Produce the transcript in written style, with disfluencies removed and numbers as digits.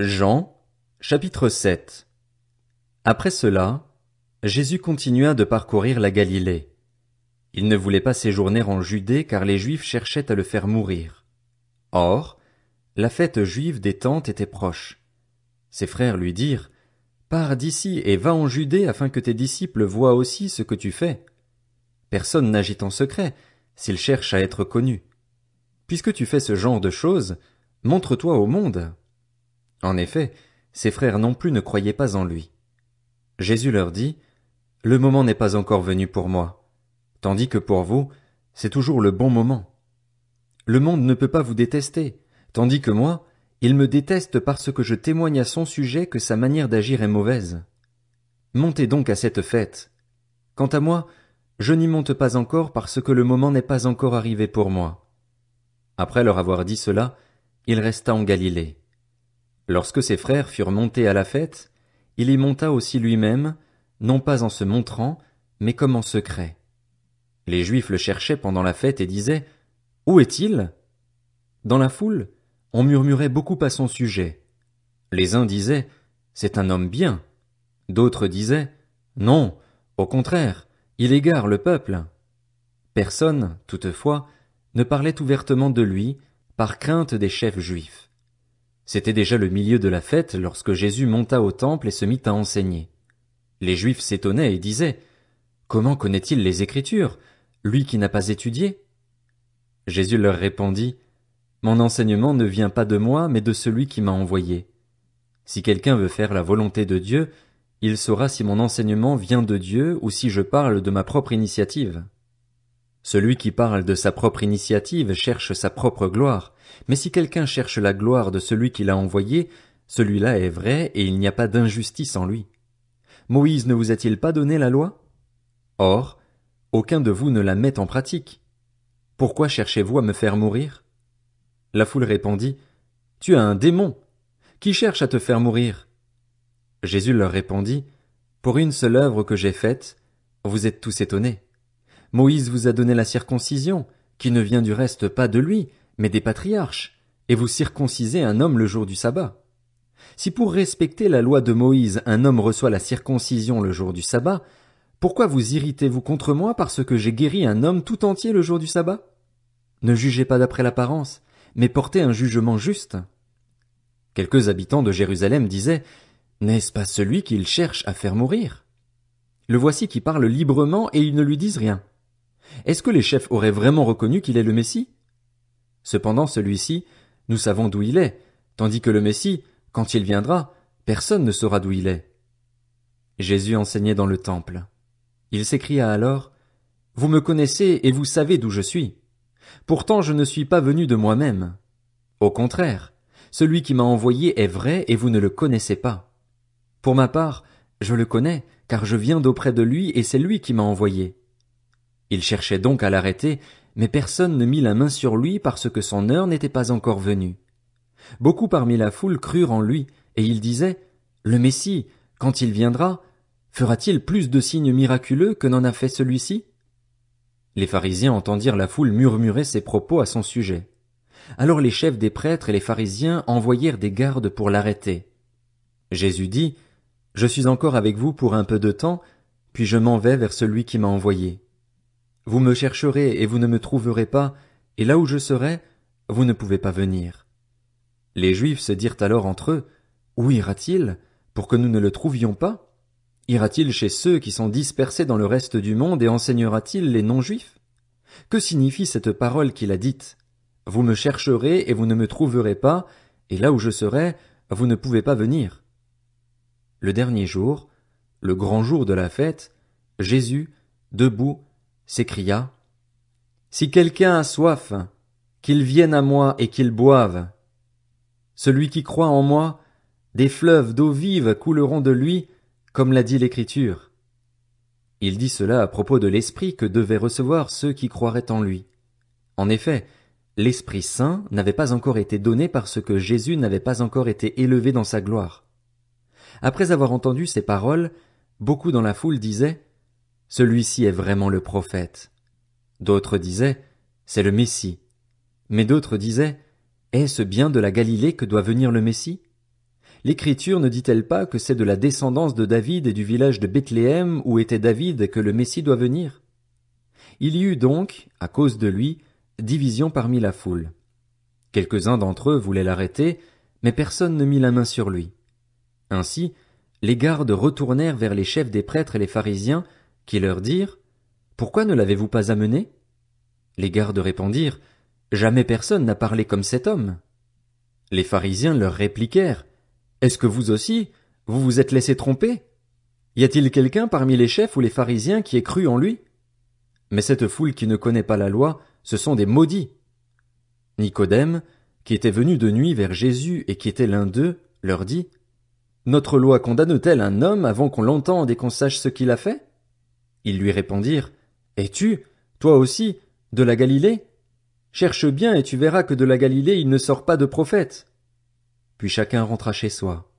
Jean, chapitre 7. Après cela, Jésus continua de parcourir la Galilée. Il ne voulait pas séjourner en Judée car les Juifs cherchaient à le faire mourir. Or, la fête juive des Tentes était proche. Ses frères lui dirent, « Pars d'ici et va en Judée afin que tes disciples voient aussi ce que tu fais. Personne n'agit en secret, s'il cherche à être connu. Puisque tu fais ce genre de choses, montre-toi au monde. » En effet, ses frères non plus ne croyaient pas en lui. Jésus leur dit, « Le moment n'est pas encore venu pour moi, tandis que pour vous, c'est toujours le bon moment. Le monde ne peut pas vous détester, tandis que moi, il me déteste parce que je témoigne à son sujet que sa manière d'agir est mauvaise. Montez donc à cette fête. Quant à moi, je n'y monte pas encore parce que le moment n'est pas encore arrivé pour moi. » Après leur avoir dit cela, il resta en Galilée. Lorsque ses frères furent montés à la fête, il y monta aussi lui-même, non pas en se montrant, mais comme en secret. Les Juifs le cherchaient pendant la fête et disaient, « Où est-il » Dans la foule, on murmurait beaucoup à son sujet. Les uns disaient, « C'est un homme bien ». D'autres disaient, « Non, au contraire, il égare le peuple ». Personne, toutefois, ne parlait ouvertement de lui, par crainte des chefs juifs. C'était déjà le milieu de la fête lorsque Jésus monta au temple et se mit à enseigner. Les Juifs s'étonnaient et disaient, « Comment connaît-il les Écritures, lui qui n'a pas étudié ?» Jésus leur répondit, « Mon enseignement ne vient pas de moi, mais de celui qui m'a envoyé. Si quelqu'un veut faire la volonté de Dieu, il saura si mon enseignement vient de Dieu ou si je parle de ma propre initiative. Celui qui parle de sa propre initiative cherche sa propre gloire, mais si quelqu'un cherche la gloire de celui qui l'a envoyé, celui-là est vrai et il n'y a pas d'injustice en lui. Moïse ne vous a-t-il pas donné la loi? Or, aucun de vous ne la met en pratique. Pourquoi cherchez-vous à me faire mourir? » La foule répondit, « Tu as un démon. Qui cherche à te faire mourir? » Jésus leur répondit, « Pour une seule œuvre que j'ai faite, vous êtes tous étonnés. Moïse vous a donné la circoncision, qui ne vient du reste pas de lui, mais des patriarches, et vous circoncisez un homme le jour du sabbat. Si pour respecter la loi de Moïse un homme reçoit la circoncision le jour du sabbat, pourquoi vous irritez-vous contre moi parce que j'ai guéri un homme tout entier le jour du sabbat? Ne jugez pas d'après l'apparence, mais portez un jugement juste. » Quelques habitants de Jérusalem disaient, « N'est-ce pas celui qu'il cherche à faire mourir? Le voici qui parle librement et ils ne lui disent rien. Est-ce que les chefs auraient vraiment reconnu qu'il est le Messie? Cependant celui-ci, nous savons d'où il est, tandis que le Messie, quand il viendra, personne ne saura d'où il est. » Jésus enseignait dans le temple. Il s'écria alors, « Vous me connaissez et vous savez d'où je suis. Pourtant je ne suis pas venu de moi-même. Au contraire, celui qui m'a envoyé est vrai et vous ne le connaissez pas. Pour ma part, je le connais, car je viens d'auprès de lui et c'est lui qui m'a envoyé. » Il cherchait donc à l'arrêter, mais personne ne mit la main sur lui parce que son heure n'était pas encore venue. Beaucoup parmi la foule crurent en lui, et ils disaient, « Le Messie, quand il viendra, fera-t-il plus de signes miraculeux que n'en a fait celui-ci » Les pharisiens entendirent la foule murmurer ces propos à son sujet. Alors les chefs des prêtres et les pharisiens envoyèrent des gardes pour l'arrêter. Jésus dit, « Je suis encore avec vous pour un peu de temps, puis je m'en vais vers celui qui m'a envoyé. Vous me chercherez et vous ne me trouverez pas, et là où je serai, vous ne pouvez pas venir. » Les Juifs se dirent alors entre eux, « Où ira-t-il, pour que nous ne le trouvions pas? Ira-t-il chez ceux qui sont dispersés dans le reste du monde et enseignera-t-il les non-juifs? Que signifie cette parole qu'il a dite? Vous me chercherez et vous ne me trouverez pas, et là où je serai, vous ne pouvez pas venir. » Le dernier jour, le grand jour de la fête, Jésus, debout, s'écria, « Si quelqu'un a soif, qu'il vienne à moi et qu'il boive. Celui qui croit en moi, des fleuves d'eau vive couleront de lui, comme l'a dit l'Écriture. » Il dit cela à propos de l'Esprit que devaient recevoir ceux qui croiraient en lui. En effet, l'Esprit Saint n'avait pas encore été donné parce que Jésus n'avait pas encore été élevé dans sa gloire. Après avoir entendu ces paroles, beaucoup dans la foule disaient, « Celui-ci est vraiment le prophète. » D'autres disaient, « C'est le Messie. » Mais d'autres disaient, « Est-ce bien de la Galilée que doit venir le Messie? l'Écriture ne dit-elle pas que c'est de la descendance de David et du village de Bethléem où était David que le Messie doit venir? Il y eut donc, à cause de lui, division parmi la foule. Quelques-uns d'entre eux voulaient l'arrêter, mais personne ne mit la main sur lui. Ainsi, les gardes retournèrent vers les chefs des prêtres et les pharisiens, qui leur dirent: « Pourquoi ne l'avez-vous pas amené ?» Les gardes répondirent: « Jamais personne n'a parlé comme cet homme. » Les pharisiens leur répliquèrent: « Est-ce que vous aussi, vous vous êtes laissé tromper? Y a-t-il quelqu'un parmi les chefs ou les pharisiens qui ait cru en lui? Mais cette foule qui ne connaît pas la loi, ce sont des maudits. » Nicodème, qui était venu de nuit vers Jésus et qui était l'un d'eux, leur dit: « Notre loi condamne-t-elle un homme avant qu'on l'entende et qu'on sache ce qu'il a fait? » Ils lui répondirent: « Es-tu, toi aussi, de la Galilée? Cherche bien et tu verras que de la Galilée il ne sort pas de prophète. » Puis chacun rentra chez soi.